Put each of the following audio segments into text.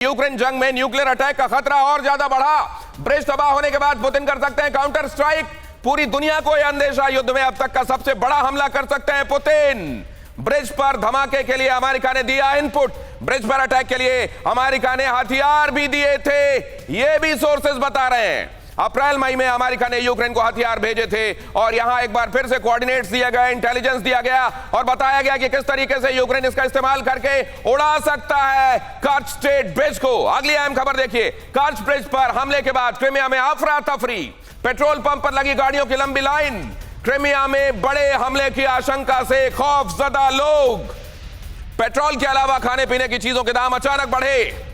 Ukraine जंग में nuclear attack का खतरा और ज्यादा बढ़ा। ब्रिज तबाह होने के बाद पुतिन कर सकते हैं काउंटर स्ट्राइक। पूरी दुनिया को यह अंदेशा, युद्ध में अब तक का सबसे बड़ा हमला कर सकते हैं पुतिन। ब्रिज पर धमाके के लिए अमेरिका ने दिया इनपुट। ब्रिज पर अटैक के लिए अमेरिका ने हथियार भी दिए थे, यह भी सोर्सेज बता रहे हैं। अप्रैल मई में अमेरिका ने यूक्रेन को हथियार भेजे थे और यहां एक बार फिर से कोऑर्डिनेट्स दिया गया, इंटेलिजेंस दिया गया और बताया गया कि किस तरीके से यूक्रेन इसका इस्तेमाल करके उड़ा सकता है कर्च स्ट्रेट ब्रिज को। अगली अहम खबर देखिए, कर्च ब्रिज पर हमले के बाद क्रिमिया में अफरा तफरी, पेट्रोल पंप पर लगी गाड़ियों की लंबी लाइन। क्रिमिया में बड़े हमले की आशंका से खौफजदा लोग। पेट्रोल के अलावा खाने पीने की चीजों के दाम अचानक बढ़े।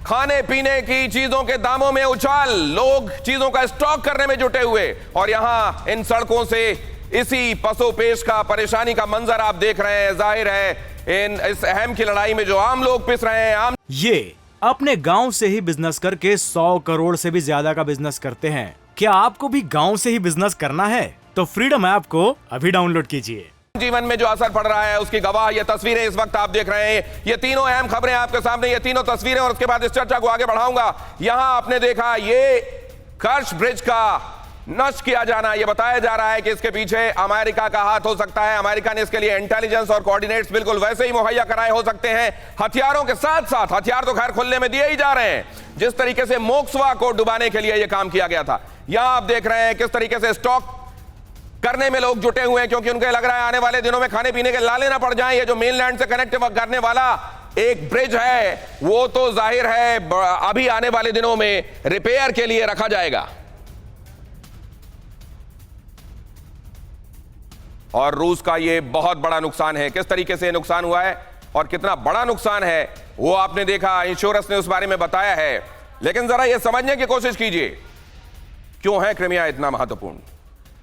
खाने पीने की चीजों के दामों में उछाल, लोग चीजों का स्टॉक करने में जुटे हुए और यहां इन सड़कों से इसी पसोपेश का, परेशानी का मंजर आप देख रहे हैं। जाहिर है इस अहम की लड़ाई में जो आम लोग पिस रहे हैं। ये अपने गांव से ही बिजनेस करके 100 करोड़ से भी ज्यादा का बिजनेस करते हैं। क्या आपको भी गांव से ही बिजनेस करना है? तो फ्रीडम ऐप को अभी डाउनलोड कीजिए। जीवन में जो असर पड़ रहा है उसकी गवाह ये तस्वीरें इस वक्त आप देख रहे हैं। ये तीनों अहम खबरें आपके सामने, ये तीनों तस्वीरें, और उसके बाद इस चर्चा को आगे बढ़ाऊंगा। यहां आपने देखा ये कर्च ब्रिज का नष्ट किया जाना। यह बताया जा रहा है कि इसके पीछे अमेरिका का हाथ हो सकता है। अमेरिका ने इसके लिए इंटेलिजेंस और कोऑर्डिनेट्स बिल्कुल वैसे ही मुहैया कराए हो सकते हैं। हथियारों के साथ साथ, हथियार तो खैर खुलने में दिए ही जा रहे हैं, जिस तरीके से मोक्स्वा को डुबाने के लिए यह काम किया गया था। यहां आप देख रहे हैं किस तरीके से स्टॉक करने में लोग जुटे हुए हैं, क्योंकि उनको लग रहा है आने वाले दिनों में खाने पीने के लाले ना पड़ जाएं। ये जो मेनलैंड से कनेक्ट करने वाला एक ब्रिज है वो तो जाहिर है अभी आने वाले दिनों में रिपेयर के लिए रखा जाएगा। और रूस का ये बहुत बड़ा नुकसान है। किस तरीके से नुकसान हुआ है और कितना बड़ा नुकसान है वो आपने देखा, इंश्योरेंस ने उस बारे में बताया है। लेकिन जरा ये समझने की कोशिश कीजिए, क्यों है क्रिमिया इतना महत्वपूर्ण?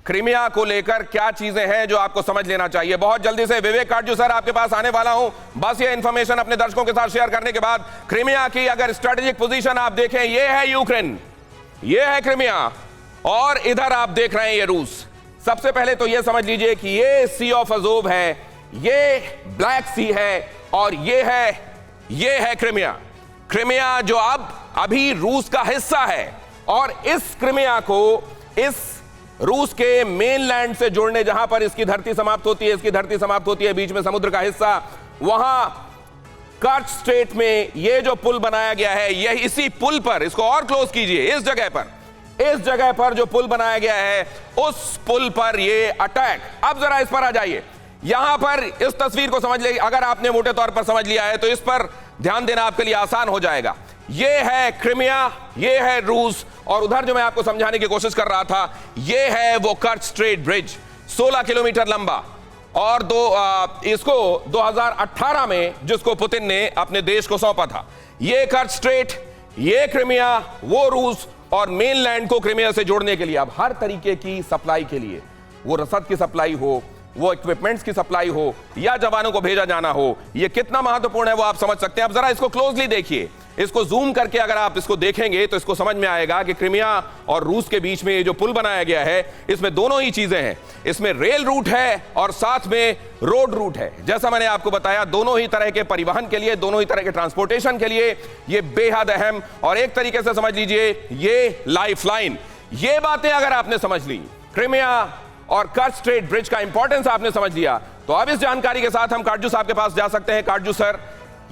क्रिमिया को लेकर क्या चीजें हैं जो आपको समझ लेना चाहिए। बहुत जल्दी से विवेक काटजू सर आपके पास आने वाला हूं, बस ये इंफॉर्मेशन अपने दर्शकों के साथ शेयर करने के बाद। क्रिमिया की अगर स्ट्रेटेजिक पोजीशन आप देखें, ये है यूक्रेन, ये है क्रिमिया और इधर आप देख रहे हैं ये रूस। सबसे पहले तो ये समझ लीजिए कि ये सी ऑफ अजोव है, ये ब्लैक सी है और ये है क्रिमिया। क्रिमिया जो अब अभी रूस का हिस्सा है और इस क्रिमिया को इस रूस के मेनलैंड से जोड़ने, जहां पर इसकी धरती समाप्त होती है, इसकी धरती समाप्त होती है, बीच में समुद्र का हिस्सा, वहां कर्च स्ट्रेट में ये जो पुल बनाया गया है, यह इसी पुल पर, इसको और क्लोज कीजिए, इस जगह पर जो पुल बनाया गया है उस पुल पर ये अटैक। अब जरा इस पर आ जाइए, यहां पर इस तस्वीर को समझ लीजिए। अगर आपने मोटे तौर पर समझ लिया है तो इस पर ध्यान देना आपके लिए आसान हो जाएगा। ये है क्रिमिया, ये है रूस और उधर जो मैं आपको समझाने की कोशिश कर रहा था ये है वो कर्च स्ट्रेट ब्रिज, 16 किलोमीटर लंबा और इसको 2018 में जिसको पुतिन ने अपने देश को सौंपा था। ये कर्च स्ट्रेट, ये क्रिमिया, वो रूस और मेनलैंड को क्रिमिया से जोड़ने के लिए अब हर तरीके की सप्लाई के लिए, वो रसद की सप्लाई हो, वो इक्विपमेंट्स की सप्लाई हो या जवानों को भेजा जाना हो, ये कितना महत्वपूर्ण है वो आप समझ सकते हैं। अब जरा इसको क्लोजली देखिए, इसको जूम करके अगर आप इसको देखेंगे तो इसको समझ में आएगा कि क्रिमिया और रूस के बीच में ये जो पुल बनाया गया है इसमें दोनों ही चीजें हैं। इसमें रेल रूट है और साथ में रोड रूट है। जैसा मैंने आपको बताया, दोनों ही तरह के परिवहन के लिए, दोनों ही तरह के ट्रांसपोर्टेशन के लिए ये बेहद अहम और एक तरीके से समझ लीजिए ये लाइफलाइन। ये बातें अगर आपने समझ ली, क्रिमिया और कर्च स्ट्रेट ब्रिज का इंपॉर्टेंस आपने समझ लिया, तो अब इस जानकारी के साथ हम काटजू साहब के पास जा सकते हैं। काटजू सर,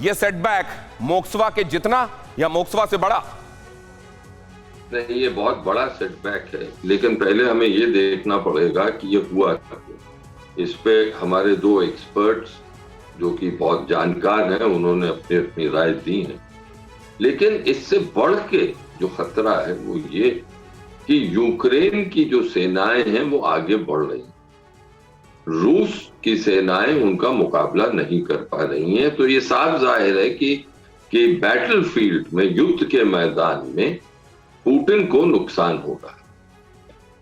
ये सेटबैक मोक्स्वा के जितना या मोक्स्वा से बड़ा? नहीं, ये बहुत बड़ा सेटबैक है, लेकिन पहले हमें ये देखना पड़ेगा कि ये हुआ क्या। इस पे हमारे दो एक्सपर्ट्स जो कि बहुत जानकार हैं, उन्होंने अपनी अपनी राय दी है। लेकिन इससे बढ़ के जो खतरा है वो ये कि यूक्रेन की जो सेनाएं हैं वो आगे बढ़ रही हैं, रूस की सेनाएं उनका मुकाबला नहीं कर पा रही हैं। तो ये साफ जाहिर है कि बैटलफील्ड में, युद्ध के मैदान में पुतिन को नुकसान होगा।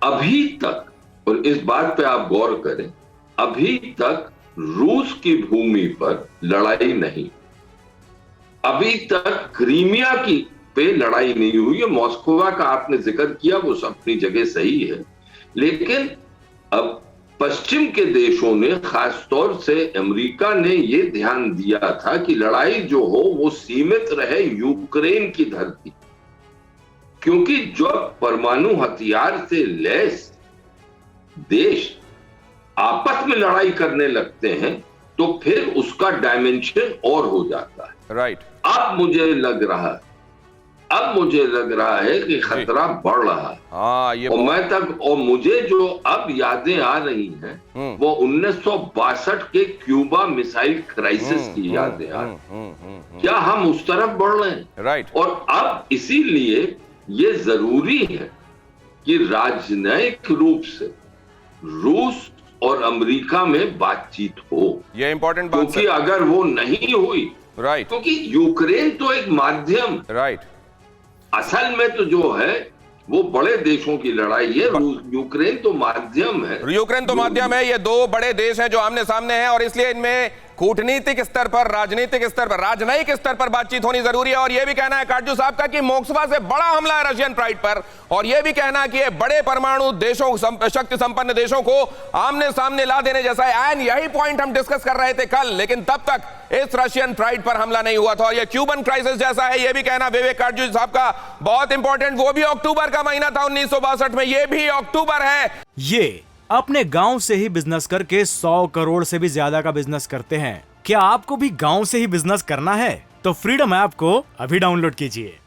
अभी तक, और इस बात पे आप गौर करें, अभी तक रूस की भूमि पर लड़ाई नहीं, अभी तक क्रीमिया की पे लड़ाई नहीं हुई है। मॉस्को का आपने जिक्र किया, वो अपनी जगह सही है, लेकिन अब पश्चिम के देशों ने, खासतौर से अमेरिका ने ये ध्यान दिया था कि लड़ाई जो हो वो सीमित रहे यूक्रेन की धरती, क्योंकि जब परमाणु हथियार से लैस देश आपस में लड़ाई करने लगते हैं तो फिर उसका डायमेंशन और हो जाता है। राइट। अब मुझे लग रहा है कि खतरा बढ़ रहा है। हाँ, ये और मुझे जो अब यादें आ रही हैं वो 1962 के क्यूबा मिसाइल क्राइसिस की यादें आ रही। क्या हम उस तरफ बढ़ रहे हैं? राइट। और अब इसीलिए ये जरूरी है कि राजनयिक रूप से रूस और अमेरिका में बातचीत हो। ये इंपॉर्टेंट बात, क्योंकि अगर वो नहीं हुई, राइट, क्योंकि यूक्रेन तो एक माध्यम, राइट, असल में तो जो है वो बड़े देशों की लड़ाई है। यूक्रेन तो माध्यम है। यूक्रेन तो माध्यम है। ये दो बड़े देश हैं जो आमने सामने हैं और इसलिए इनमें कूटनीतिक स्तर पर, राजनीतिक स्तर पर, राजनयिक स्तर पर बातचीत होनी जरूरी है। और यह भी कहना है काटजू साहब का कि मोस्कवा से बड़ा हमला है रशियन प्राइड पर, और यह भी कहना कि ये बड़े परमाणु देशों, शक्ति संपन्न देशों को आमने सामने ला देने जैसा है। एंड यही पॉइंट हम डिस्कस कर रहे थे कल, लेकिन तब तक इस रशियन प्राइड पर हमला नहीं हुआ था। और यह क्यूबन क्राइसिस जैसा है, यह भी कहना विवेक काटजू साहब का बहुत इंपॉर्टेंट। वो भी अक्टूबर का महीना था 1962 में, यह भी अक्टूबर है। ये अपने गांव से ही बिजनेस करके 100 करोड़ से भी ज्यादा का बिजनेस करते हैं। क्या आपको भी गांव से ही बिजनेस करना है? तो फ्रीडम ऐप को अभी डाउनलोड कीजिए।